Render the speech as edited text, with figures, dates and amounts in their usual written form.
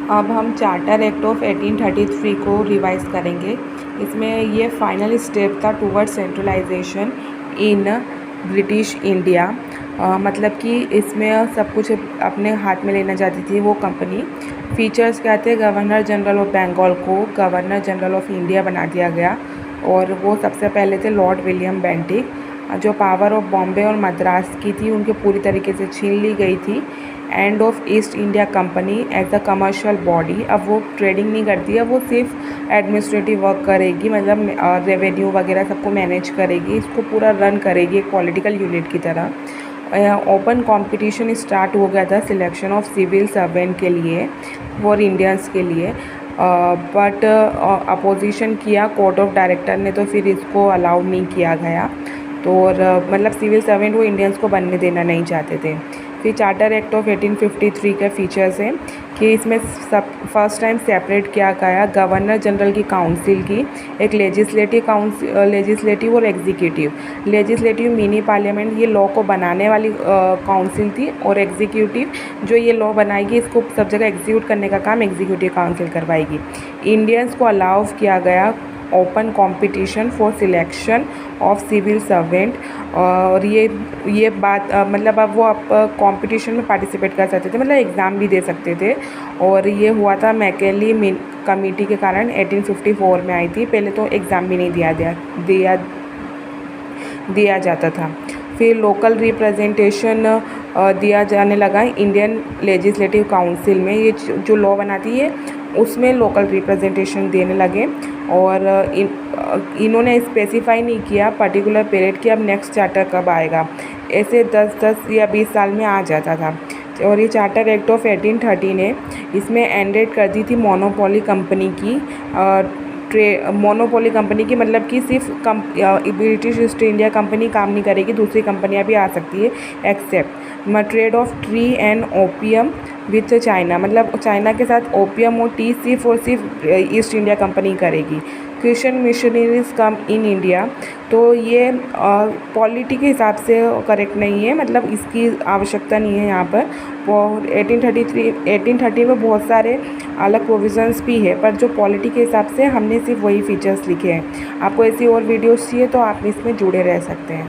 अब हम charter act of 1833 को रिवाइज करेंगे। इसमें ये फाइनल स्टेप था toward centralisation in British India. मतलब कि इसमें सब कुछ अपने हाथ में लेना चाहती थी वो कंपनी। फीचर्स क्या थे? गवर्नर जनरल ऑफ बंगाल को गवर्नर जनरल ऑफ इंडिया बना दिया गया, और वो सबसे पहले थे लॉर्ड विलियम बेंटिक। जो पावर ऑफ बॉम्बे और मद्रास की थी उनके पूरी तरीके से छीन ली गई थी। End of East India Company as a commercial body. अब वो ट्रेडिंग नहीं करती है, वो सिर्फ एडमिनिस्ट्रेटिव वर्क करेगी, मतलब रेवेन्यू वगैरह सबको मैनेज करेगी, इसको पूरा रन करेगी एक पॉलिटिकल यूनिट की तरह। ओपन कंपटीशन स्टार्ट हो गया था सिलेक्शन ऑफ सिविल सर्वेंट के लिए, फॉर इंडियंस के लिए, बट अपोजिशन किया कोर्ट ऑफ डायरेक्टर ने, तो फिर इसको अलाउ नहीं किया गया। तो मतलब सिविल सर्वेंट वो इंडियंस को बनने देना नहीं चाहते थे। फिर चार्टर एक्ट ऑफ 1853 के फीचर्स हैं कि इसमें सब फर्स्ट टाइम सेपरेट किया गया गवर्नर जनरल की काउंसिल की, एक लेजिस्लेटिव और एग्जीक्यूटिव। लेजिस्लेटिव मिनी पार्लियामेंट ये लॉ को बनाने वाली काउंसिल थी, और एग्जीक्यूटिव जो ये लॉ बनाएगी इसको सब जगह एग्जीक्यूट करने का काम एग्जीक्यूटिव काउंसिल करवाएगी। इंडियंस को अलाउ किया गया open competition for selection of civil servant, और ये बात मतलब अब वो आप कंपटीशन में पार्टिसिपेट कर सकते थे, मतलब एग्ज़ाम भी दे सकते थे। और ये हुआ था मैकेली कमेटी के कारण 1854 में आई थी। पहले तो एग्ज़ाम भी नहीं दिया जाता था। फिर लोकल रिप्रेजेंटेशन दिया जाने लगा इंडियन लेजिस्लेटिव काउंसिल में। ये जो लॉ बनाती है उसमें लोकल रिप्रेजेंटेशन देने लगे, और इन्होंने स्पेसिफाई नहीं किया पर्टिकुलर पीरियड कि अब नेक्स्ट चार्टर कब आएगा। ऐसे 10 या 20 साल में आ जाता था। और ये चार्टर एक्ट ऑफ 1830 ने इसमें एंडेड कर दी थी मोनोपोली कंपनी की। मोनोपोली कंपनी की मतलब कि सिर्फ ब्रिटिश ईस्ट इंडिया कंपनी काम नहीं करेगी, दूसरी कंपनियां भी आ सकती है, except trade of tree and opium with China. मतलब चाइना के साथ ओपियम और टी सिर्फ और सिर्फ ईस्ट इंडिया कंपनी करेगी। Christian missionaries come in India, तो ये पॉलिटी के हिसाब से करेक्ट नहीं है, मतलब इसकी आवश्यकता नहीं है यहाँ पर। और 1830 में बहुत सारे अलग प्रोविज़न्स भी है, पर जो पॉलिटी के हिसाब से हमने सिर्फ वही फीचर्स लिखे हैं। आपको ऐसी और वीडियोस चाहिए तो आप इसमें जुड़े रह सकते हैं।